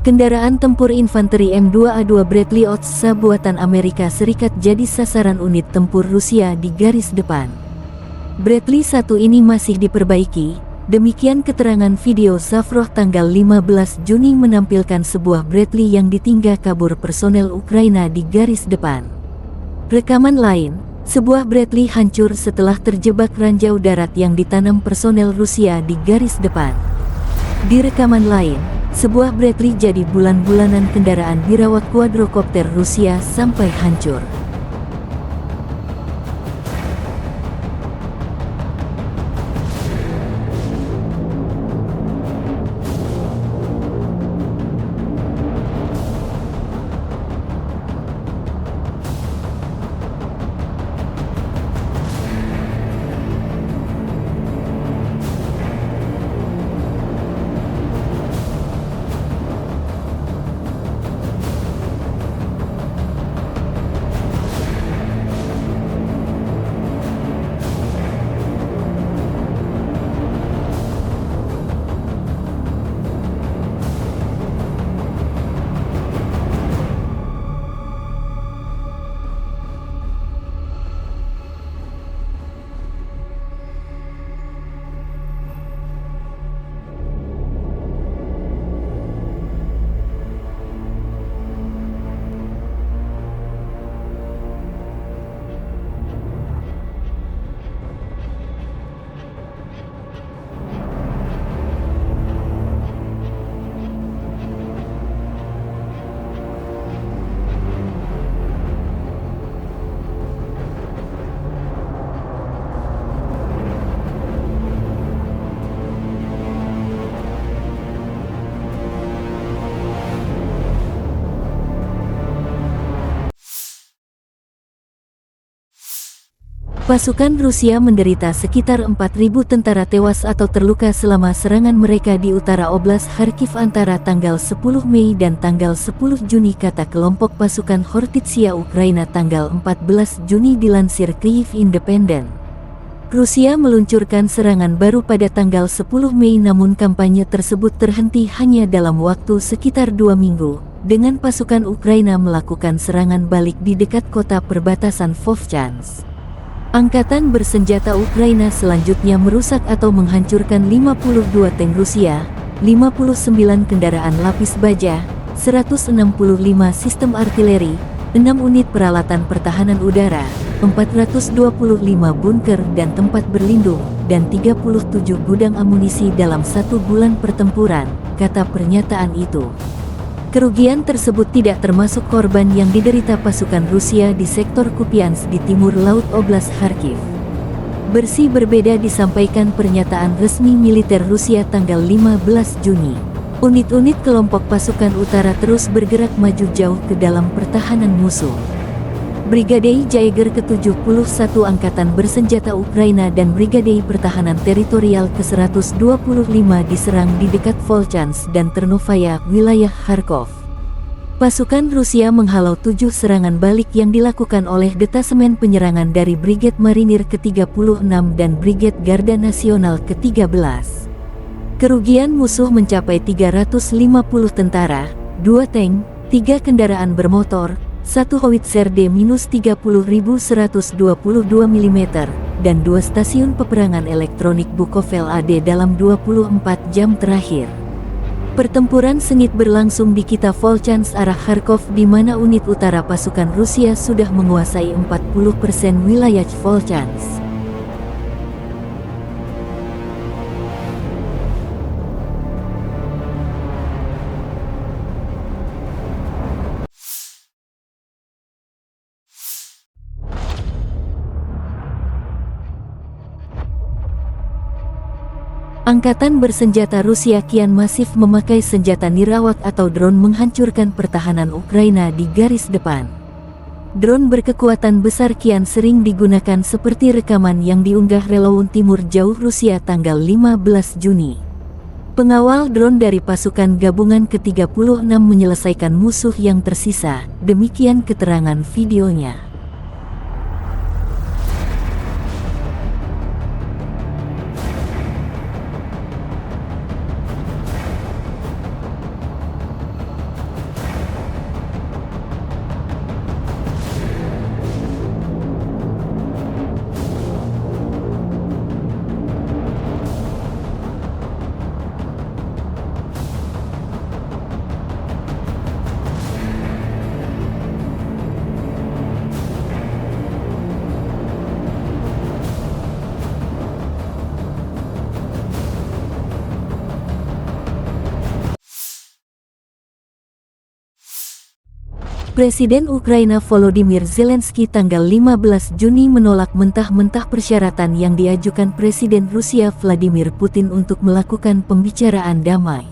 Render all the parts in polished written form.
Kendaraan tempur infanteri M2A2 Bradley Otsa buatan Amerika Serikat jadi sasaran unit tempur Rusia di garis depan. Bradley 1 ini masih diperbaiki, demikian keterangan video Zavrov tanggal 15 Juni menampilkan sebuah Bradley yang ditinggal kabur personel Ukraina di garis depan. Rekaman lain, sebuah Bradley hancur setelah terjebak ranjau darat yang ditanam personel Rusia di garis depan. Di rekaman lain, sebuah Bradley jadi bulan-bulanan kendaraan dirawat quadrocopter Rusia sampai hancur. Pasukan Rusia menderita sekitar 4.000 tentara tewas atau terluka selama serangan mereka di utara Oblast Kharkiv antara tanggal 10 Mei dan tanggal 10 Juni, kata kelompok pasukan Hortitsia Ukraina tanggal 14 Juni dilansir Kyiv Independent. Rusia meluncurkan serangan baru pada tanggal 10 Mei namun kampanye tersebut terhenti hanya dalam waktu sekitar 2 minggu, dengan pasukan Ukraina melakukan serangan balik di dekat kota perbatasan Vovchansk. Angkatan bersenjata Ukraina selanjutnya merusak atau menghancurkan 52 tank Rusia, 59 kendaraan lapis baja, 165 sistem artileri, 6 unit peralatan pertahanan udara, 425 bunker dan tempat berlindung, dan 37 gudang amunisi dalam 1 bulan pertempuran, kata pernyataan itu. Kerugian tersebut tidak termasuk korban yang diderita pasukan Rusia di sektor Kupiansk di timur laut Oblast Kharkiv. Bersih berbeda disampaikan pernyataan resmi militer Rusia tanggal 15 Juni. Unit-unit kelompok pasukan utara terus bergerak maju jauh ke dalam pertahanan musuh. Brigade Jaeger ke-71 Angkatan Bersenjata Ukraina dan Brigade Pertahanan Teritorial ke-125 diserang di dekat Volchansk dan Ternovaya, wilayah Kharkov. Pasukan Rusia menghalau 7 serangan balik yang dilakukan oleh detasemen penyerangan dari Brigade Marinir ke-36 dan Brigade Garda Nasional ke-13. Kerugian musuh mencapai 350 tentara, 2 tank, 3 kendaraan bermotor, 1 howitzer D-30.122 mm, dan 2 stasiun peperangan elektronik Bukovel AD dalam 24 jam terakhir. Pertempuran sengit berlangsung di Kita Volchansk arah Kharkov di mana unit utara pasukan Rusia sudah menguasai 40% wilayah Volchansk. Angkatan bersenjata Rusia kian masif memakai senjata nirawak atau drone menghancurkan pertahanan Ukraina di garis depan. Drone berkekuatan besar kian sering digunakan seperti rekaman yang diunggah relawan Timur Jauh Rusia tanggal 15 Juni. Pengawal drone dari pasukan gabungan ke-36 menyelesaikan musuh yang tersisa, demikian keterangan videonya. Presiden Ukraina Volodymyr Zelensky tanggal 15 Juni menolak mentah-mentah persyaratan yang diajukan Presiden Rusia Vladimir Putin untuk melakukan pembicaraan damai.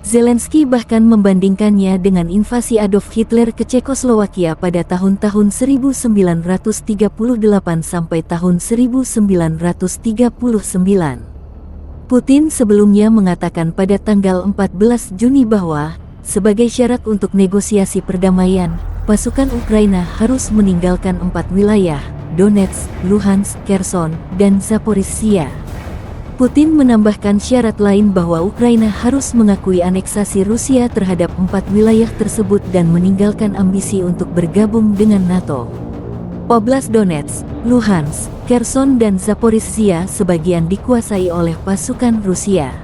Zelensky bahkan membandingkannya dengan invasi Adolf Hitler ke Cekoslowakia pada tahun-tahun 1938 sampai tahun 1939. Putin sebelumnya mengatakan pada tanggal 14 Juni bahwa sebagai syarat untuk negosiasi perdamaian, pasukan Ukraina harus meninggalkan 4 wilayah, Donetsk, Luhansk, Kherson, dan Zaporizhia. Putin menambahkan syarat lain bahwa Ukraina harus mengakui aneksasi Rusia terhadap 4 wilayah tersebut dan meninggalkan ambisi untuk bergabung dengan NATO. Oblast Donetsk, Luhansk, Kherson, dan Zaporizhia sebagian dikuasai oleh pasukan Rusia.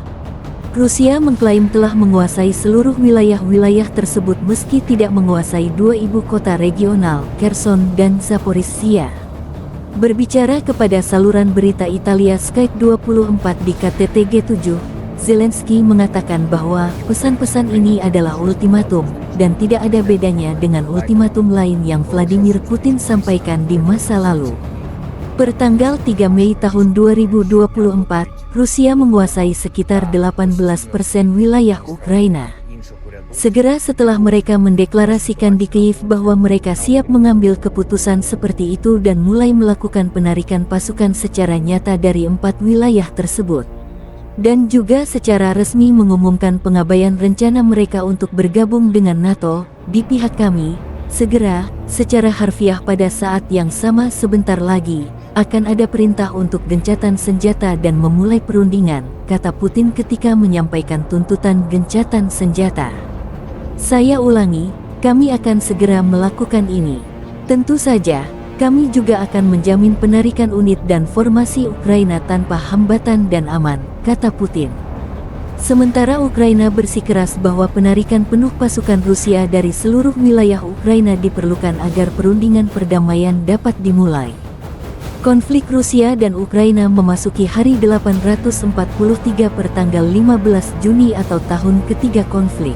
Rusia mengklaim telah menguasai seluruh wilayah-wilayah tersebut meski tidak menguasai 2 ibu kota regional, Kherson dan Zaporizhia. Berbicara kepada saluran berita Italia Sky 24 di KTT G7, Zelensky mengatakan bahwa pesan-pesan ini adalah ultimatum, dan tidak ada bedanya dengan ultimatum lain yang Vladimir Putin sampaikan di masa lalu. Pertanggal 3 Mei tahun 2024, Rusia menguasai sekitar 18% wilayah Ukraina. Segera setelah mereka mendeklarasikan di Kyiv bahwa mereka siap mengambil keputusan seperti itu dan mulai melakukan penarikan pasukan secara nyata dari 4 wilayah tersebut. Dan juga secara resmi mengumumkan pengabaian rencana mereka untuk bergabung dengan NATO, di pihak kami, segera, secara harfiah pada saat yang sama sebentar lagi, akan ada perintah untuk gencatan senjata dan memulai perundingan, kata Putin ketika menyampaikan tuntutan gencatan senjata. Saya ulangi, kami akan segera melakukan ini. Tentu saja, kami juga akan menjamin penarikan unit dan formasi Ukraina tanpa hambatan dan aman, kata Putin. Sementara Ukraina bersikeras bahwa penarikan penuh pasukan Rusia dari seluruh wilayah Ukraina diperlukan agar perundingan perdamaian dapat dimulai. Konflik Rusia dan Ukraina memasuki hari 843 per tanggal 15 Juni atau tahun ketiga konflik.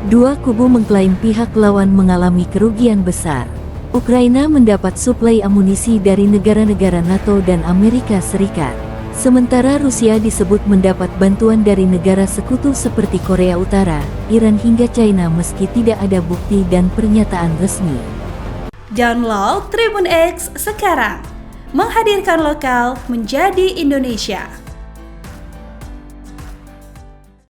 Dua kubu mengklaim pihak lawan mengalami kerugian besar. Ukraina mendapat suplai amunisi dari negara-negara NATO dan Amerika Serikat. Sementara Rusia disebut mendapat bantuan dari negara sekutu seperti Korea Utara, Iran hingga China meski tidak ada bukti dan pernyataan resmi. Download Tribun X sekarang. Menghadirkan lokal menjadi Indonesia.